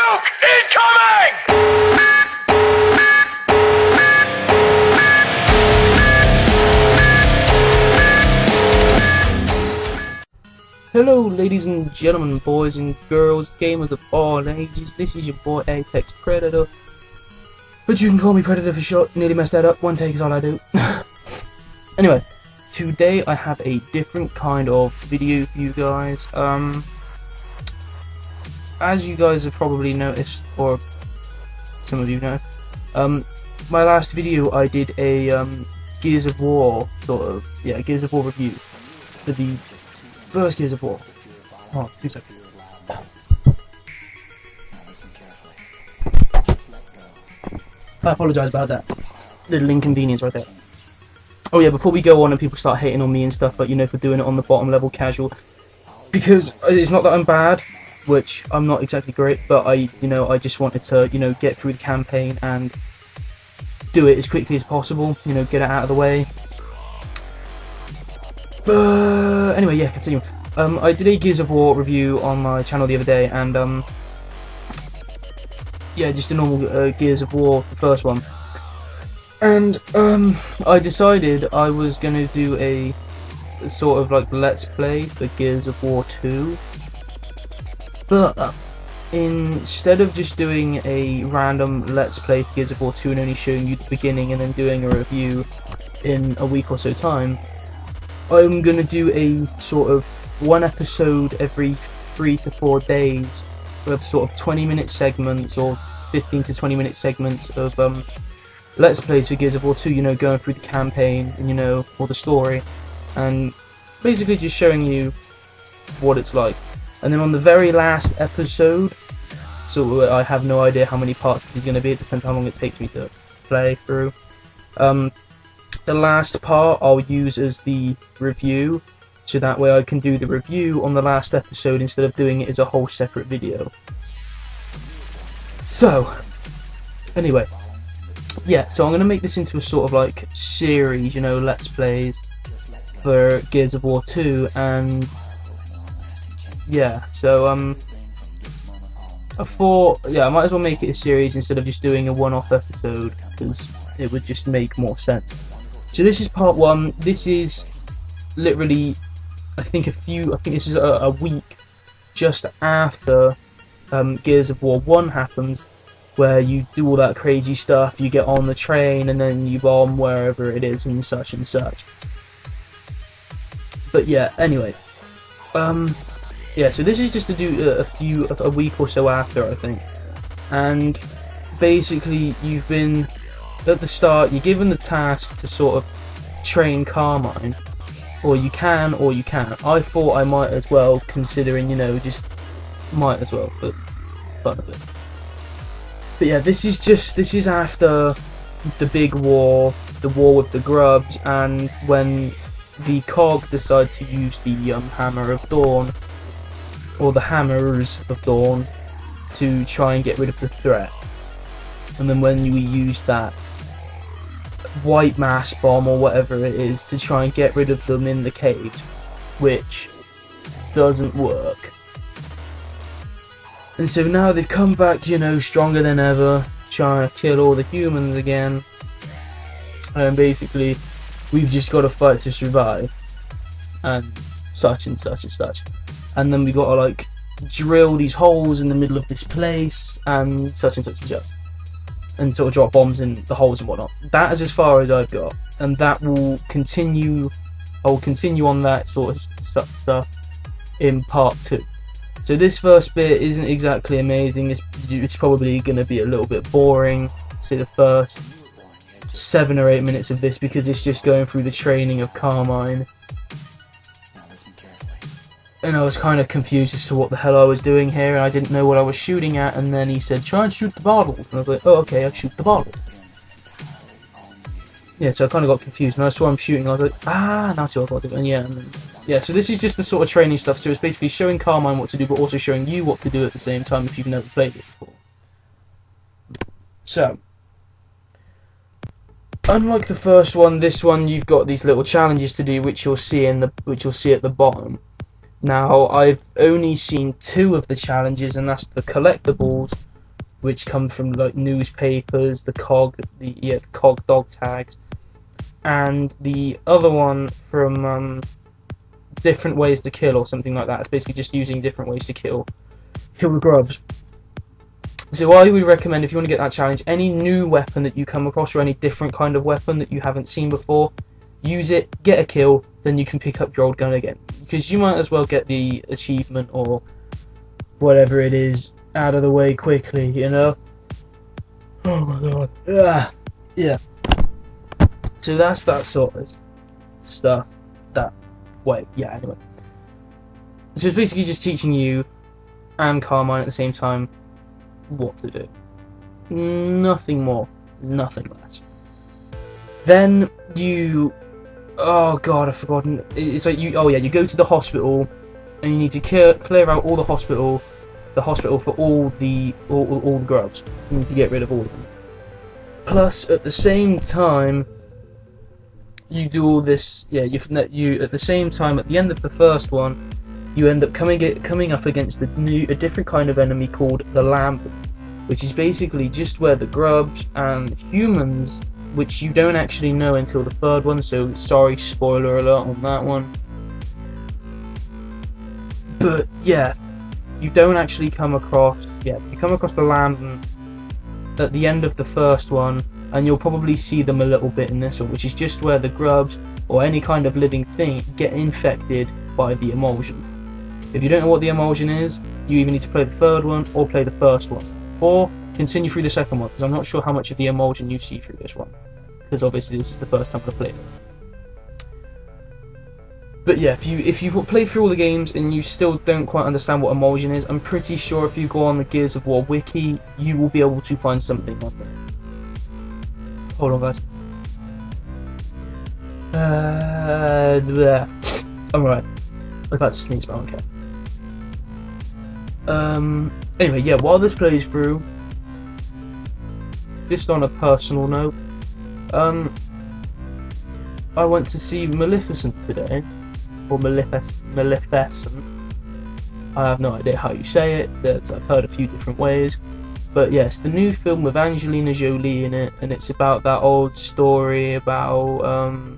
Nuke incoming! Hello ladies and gentlemen, boys and girls, gamers of all ages, this is your boy Apex Predator. But you can call me Predator for short. Nearly messed that up, one take is all I do. Anyway, today I have a different kind of video for you guys. As you guys have probably noticed, or some of you know, my last video I did a Gears of War Gears of War review for the first Gears of War. Oh, 2 seconds. I apologise about that little inconvenience right there. Oh yeah, before we go on and people start hating on me and stuff, but you know, for doing it on the bottom level casual, because it's not that I'm bad, which I'm not exactly great, but I just wanted to, get through the campaign and do it as quickly as possible, get it out of the way. But anyway, yeah, continue. I did a Gears of War review on my channel the other day, and yeah, just a normal Gears of War, the first one. And I decided I was gonna do a sort of like let's play for Gears of War 2, but instead of just doing a random let's play for Gears of War 2 and only showing you the beginning and then doing a review in a week or so time, I'm gonna do a sort of one episode every 3 to 4 days of sort of 20-minute segments or 15 to 20-minute segments of let's plays for Gears of War 2, going through the campaign and all the story, and basically just showing you what it's like. And then on the very last episode, so I have no idea how many parts it is going to be, it depends how long it takes me to play through. The last part I'll use as the review, so that way I can do the review on the last episode instead of doing it as a whole separate video. So, anyway, yeah, so I'm going to make this into a sort of like series, let's plays for Gears of War 2, and yeah, so I thought, yeah, I might as well make it a series instead of just doing a one-off episode, because it would just make more sense. So this is part 1. This is literally, I think this is a week just after Gears of War 1 happens, where you do all that crazy stuff, you get on the train and then you bomb wherever it is and such and such. But yeah, anyway, yeah, so this is just to do a week or so after, I think. And basically you've been, at the start, you're given the task to sort of train Carmine, or you can or you can't. I thought I might as well, considering, just might as well for fun of it. But yeah, this is after the big war, the war with the Grubs, and when the Cog decide to use the Hammer of Dawn, or the Hammers of Dawn, to try and get rid of the threat. And then when we use that white mass bomb or whatever it is to try and get rid of them in the cage, which doesn't work. And so now they've come back, stronger than ever, trying to kill all the humans again. And basically, we've just got to fight to survive. And such and such and such. And then we got to, like, drill these holes in the middle of this place, and such and such and such. And sort of drop bombs in the holes and whatnot. That is as far as I've got. And that will continue, I will continue on that sort of stuff in part 2. So this first bit isn't exactly amazing, it's probably going to be a little bit boring, say the first 7 or 8 minutes of this, because it's just going through the training of Carmine. And I was kind of confused as to what the hell I was doing here, and I didn't know what I was shooting at, and then he said, try and shoot the bottle. And I was like, oh okay, I'll shoot the bottle. Yeah, so I kind of got confused, and I saw him shooting, I was like, now I see what I've got to do, and yeah. Yeah, so this is just the sort of training stuff, so it's basically showing Carmine what to do, but also showing you what to do at the same time if you've never played it before. So, unlike the first one, this one you've got these little challenges to do, which you'll see at the bottom. Now, I've only seen 2 of the challenges, and that's the collectibles which come from like newspapers, the cog dog tags, and the other one from different ways to kill or something like that. It's basically just using different ways to kill the grubs. So I would recommend, if you want to get that challenge, any new weapon that you come across or any different kind of weapon that you haven't seen before, use it, get a kill, then you can pick up your old gun again, because you might as well get the achievement or whatever it is out of the way quickly, you know? Oh my god. Yeah. So that's that sort of stuff. Anyway. So it's basically just teaching you and Carmine at the same time what to do. Nothing more, nothing less. Then you... Oh god, I've forgotten. It's like you go to the hospital and you need to clear out all the hospital for all the grubs. You need to get rid of all of them. Plus, at the same time, you do all this. Yeah, you at the same time at the end of the first one, you end up coming up against a different kind of enemy called the Lambent, which is basically just where the grubs and humans, which you don't actually know until the third one. So sorry, spoiler alert on that one. But yeah, you don't actually come across. Yeah, you come across the Lambent at the end of the first one, and you'll probably see them a little bit in this one, which is just where the grubs or any kind of living thing get infected by the emulsion. If you don't know what the emulsion is, you either need to play the third one or play the first one, or continue through the second one, because I'm not sure how much of the emulsion you see through this one, because obviously this is the first time I've played it. But yeah, if you play through all the games and you still don't quite understand what emulsion is, I'm pretty sure if you go on the Gears of War wiki, you will be able to find something on there. Hold on, guys. I'm alright. I'm about to sneeze, but I don't care. Anyway, yeah, while this plays through, just on a personal note, I went to see Maleficent today, or Maleficent. I have no idea how you say it. I've heard a few different ways. But yes, the new film with Angelina Jolie in it, and it's about that old story about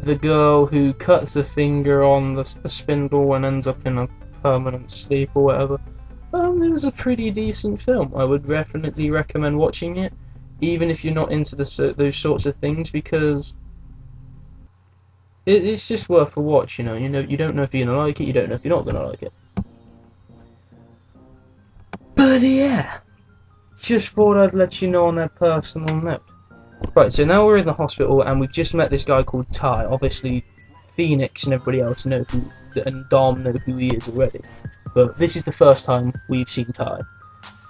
the girl who cuts a finger on the spindle and ends up in a permanent sleep or whatever. It was a pretty decent film. I would definitely recommend watching it, even if you're not into those sorts of things, because it's just worth a watch. You don't know if you're gonna like it, you don't know if you're not gonna like it. But yeah, just thought I'd let you know on that personal note. Right, so now we're in the hospital and we've just met this guy called Ty. Obviously, Phoenix and everybody else know and Dom know who he is already. But this is the first time we've seen Ty.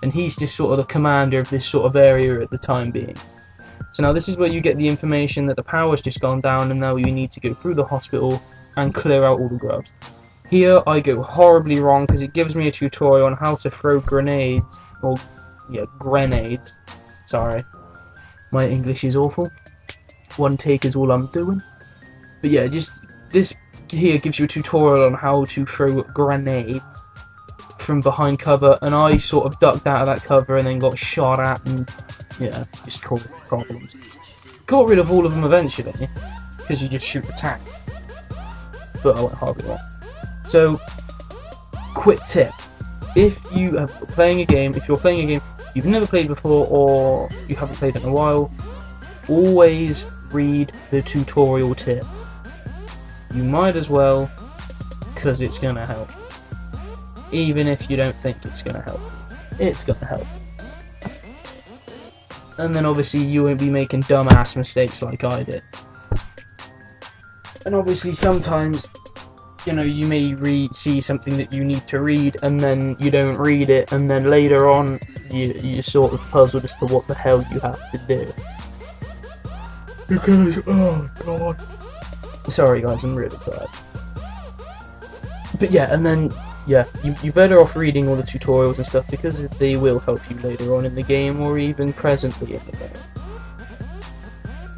And he's just sort of the commander of this sort of area at the time being. So now this is where you get the information that the power's just gone down and now you need to go through the hospital and clear out all the grubs. Here I go horribly wrong because it gives me a tutorial on how to throw grenades. Grenades. Sorry. My English is awful. One take is all I'm doing. But yeah, just this here gives you a tutorial on how to throw grenades from behind cover, and I sort of ducked out of that cover and then got shot at, and yeah, just caused problems. Got rid of all of them eventually, because you just shoot the tank. But I went horribly wrong. So, quick tip: if you're playing a game you've never played before or you haven't played it in a while, always read the tutorial tip. You might as well, because it's gonna help. Even if you don't think it's gonna help, it's gonna help. And then obviously you won't be making dumbass mistakes like I did. And obviously sometimes, you may see something that you need to read and then you don't read it, and then later on you're sort of puzzled as to what the hell you have to do. Because, oh god. Sorry guys, I'm really tired. But yeah, and then, yeah, you're better off reading all the tutorials and stuff, because they will help you later on in the game, or even presently in the game.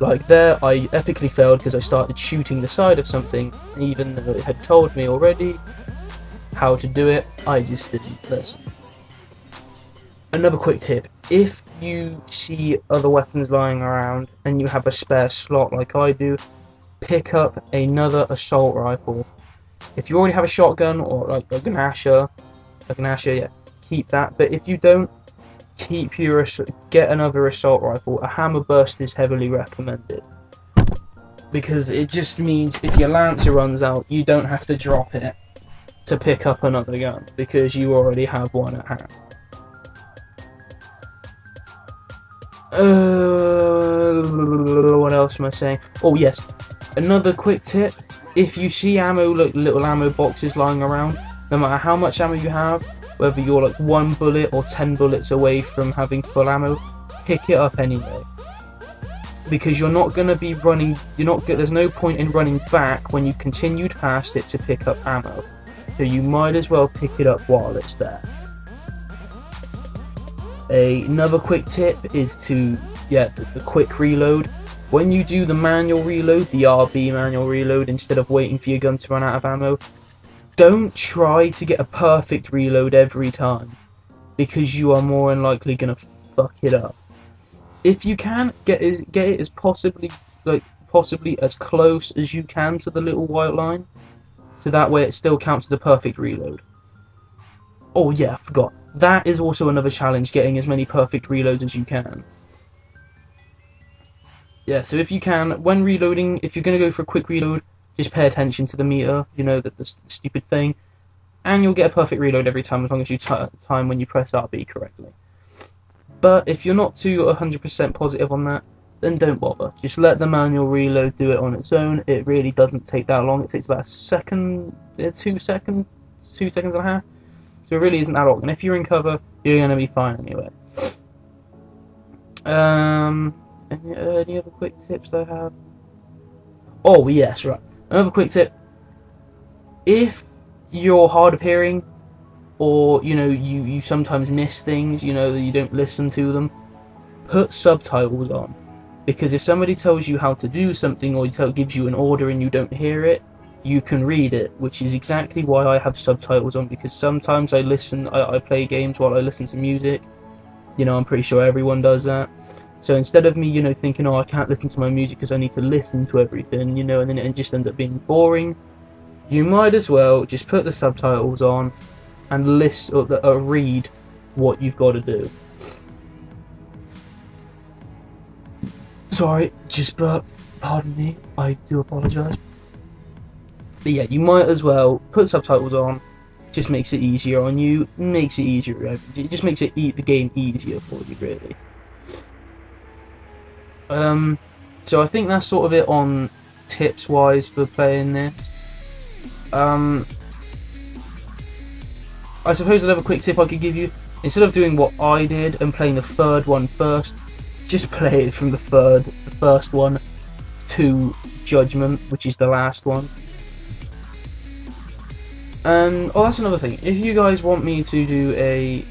Like there, I epically failed because I started shooting the side of something, even though it had told me already how to do it, I just didn't listen. Another quick tip: if you see other weapons lying around and you have a spare slot like I do, pick up another assault rifle. If you already have a shotgun or like a Gnasher, yeah, keep that. But if you don't, get another assault rifle. A hammer burst is heavily recommended, because it just means if your Lancer runs out, you don't have to drop it to pick up another gun, because you already have one at hand. What else am I saying? Oh yes, another quick tip: if you see ammo, like little ammo boxes lying around, no matter how much ammo you have, whether you're like 1 bullet or 10 bullets away from having full ammo, pick it up anyway. Because you're not going to be running, there's no point in running back when you've continued past it to pick up ammo. So you might as well pick it up while it's there. Another quick tip is to, the quick reload. When you do the manual reload, the RB manual reload, instead of waiting for your gun to run out of ammo, don't try to get a perfect reload every time, because you are more than likely going to fuck it up. If you can, get it as possibly as close as you can to the little white line, so that way it still counts as a perfect reload. Oh yeah, I forgot. That is also another challenge, getting as many perfect reloads as you can. Yeah, so if you can, when reloading, if you're going to go for a quick reload, just pay attention to the meter, the stupid thing, and you'll get a perfect reload every time, as long as you time when you press RB correctly. But if you're not too 100% positive on that, then don't bother. Just let the manual reload do it on its own. It really doesn't take that long. It takes about a second, 2 seconds, 2 seconds and a half. So it really isn't that long. And if you're in cover, you're going to be fine anyway. Any other quick tips I have? Oh yes, right. Another quick tip: if you're hard of hearing, or you sometimes miss things, you don't listen to them, put subtitles on. Because if somebody tells you how to do something, or gives you an order and you don't hear it, you can read it, which is exactly why I have subtitles on, because sometimes I play games while I listen to music. I'm pretty sure everyone does that. So instead of me, thinking, oh, I can't listen to my music because I need to listen to everything, and then it just ends up being boring, you might as well just put the subtitles on and read what you've got to do. Sorry, just burped. Pardon me, I do apologise. But yeah, you might as well put subtitles on. Just makes it easier on you. Makes it easier. It just makes the game easier for you, really. So I think that's sort of it on tips wise for playing this. I suppose another quick tip I could give you: instead of doing what I did and playing the third one first, just play it from the first one to Judgment, which is the last one. And that's another thing. If you guys want me to do a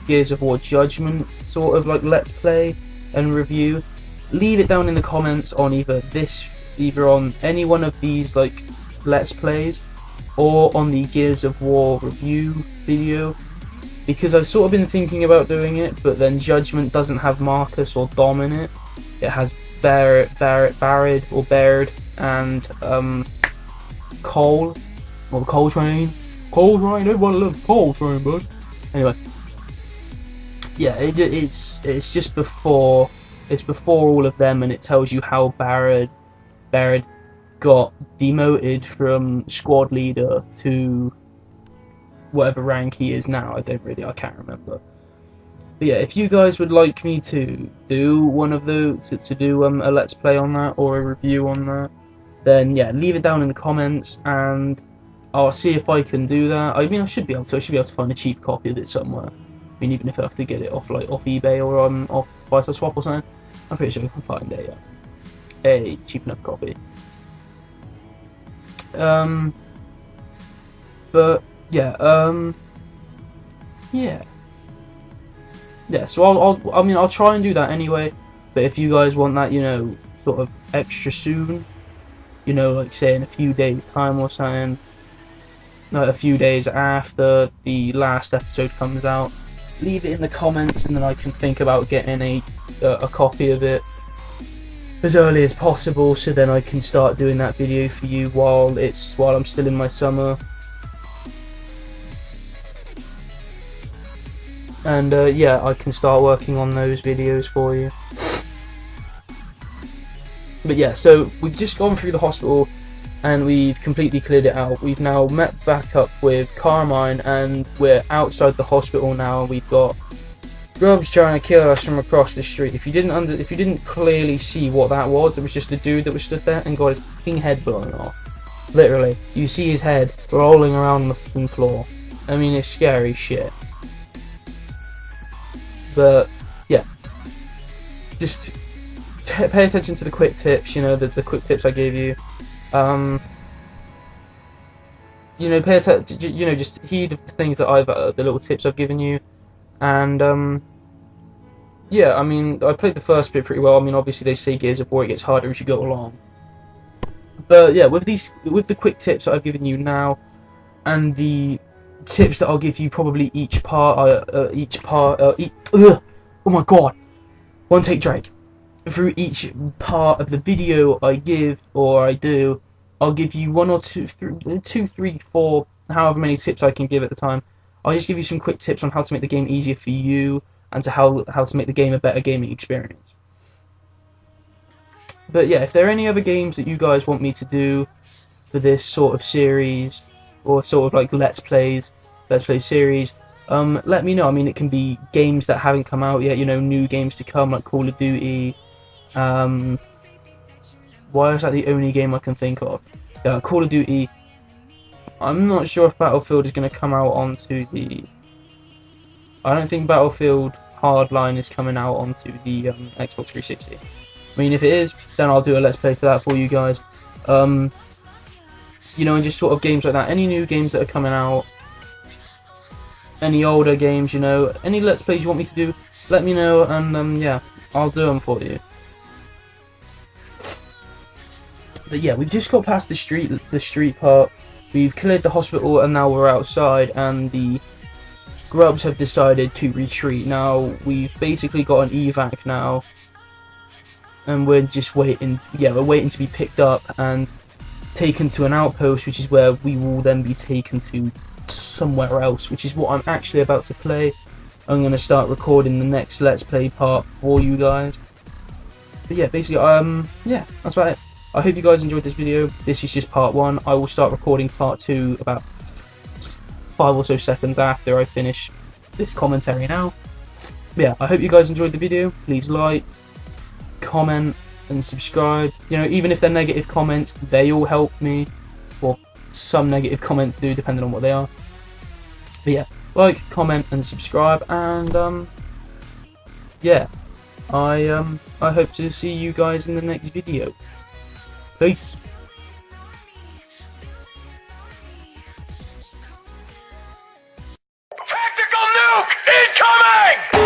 Gears of War Judgment sort of like let's play and review, leave it down in the comments on either on any one of these like let's plays, or on the Gears of War review video, because I've sort of been thinking about doing it, but then Judgment doesn't have Marcus or Dom in it. It has Baird, and Cole, or the Cole Train. Everyone loves Cole Train, bud. Anyway, yeah, it's just before all of them, and it tells you how Baird got demoted from squad leader to whatever rank he is now. I can't remember. But yeah, if you guys would like me to do one of those, to do a let's play on that or a review on that, then yeah, leave it down in the comments and I'll see if I can do that. I mean, I should be able to find a cheap copy of it somewhere. I mean, even if I have to get it off eBay or off Buy Sell Swap or something, I'm pretty sure I can find a cheap enough copy. But yeah, yeah. So I'll try and do that anyway. But if you guys want that, sort of extra soon, like say in a few days' time or something, a few days after the last episode comes out, leave it in the comments, and then I can think about getting a copy of it as early as possible, so then I can start doing that video for you while I'm still in my summer. And yeah, I can start working on those videos for you. But yeah, so we've just gone through the hospital and we've completely cleared it out. We've now met back up with Carmine and we're outside the hospital now. We've got Grubs trying to kill us from across the street. If you didn't clearly see what that was, it was just a dude that was stood there and got his fucking head blown off. Literally, you see his head rolling around the fucking floor. I mean, it's scary shit. But yeah, just pay attention to the quick tips. You know, the quick tips I gave you. You know, pay attention. You know, just heed the things that the little tips I've given you, and yeah, I mean, I played the first bit pretty well. I mean, obviously they say Gears of War, it gets harder as you go along. But yeah, with the quick tips that I've given you now, and the tips that I'll give you probably each part. Oh my god, one take Drake. Through each part of the video I give or I do, I'll give you one or two, three, four, however many tips I can give at the time. I'll just give you some quick tips on how to make the game easier for you and how to make the game a better gaming experience. But yeah, if there are any other games that you guys want me to do for this sort of series, or sort of like Let's Play series, let me know. I mean, it can be games that haven't come out yet, you know, new games to come, like Call of Duty. Why is that the only game I can think of? Yeah, Call of Duty. I'm not sure if Battlefield is going to come out onto the... I don't think Battlefield Hardline is coming out onto the Xbox 360. I mean, if it is, then I'll do a Let's Play for that for you guys. You know, and just sort of games like that. Any new games that are coming out, any older games, you know, any Let's Plays you want me to do, let me know, and yeah, I'll do them for you. But yeah, we've just got past the street part. We've cleared the hospital, and now we're outside, and the Grubs have decided to retreat. Now we've basically got an evac now, and we're just waiting. Yeah, we're waiting to be picked up and taken to an outpost, which is where we will then be taken to somewhere else, which is what I'm actually about to play. I'm going to start recording the next Let's Play part for you guys. But yeah, basically, yeah, that's about it. I hope you guys enjoyed this video. This is just part 1. I will start recording part 2 about 5 or so seconds after I finish this commentary now. But yeah, I hope you guys enjoyed the video. Please like, comment, and subscribe. You know, even if they're negative comments, they all help me. Well, some negative comments do, depending on what they are. But yeah, like, comment, and subscribe, and yeah, I hope to see you guys in the next video. Peace. Tactical nuke incoming!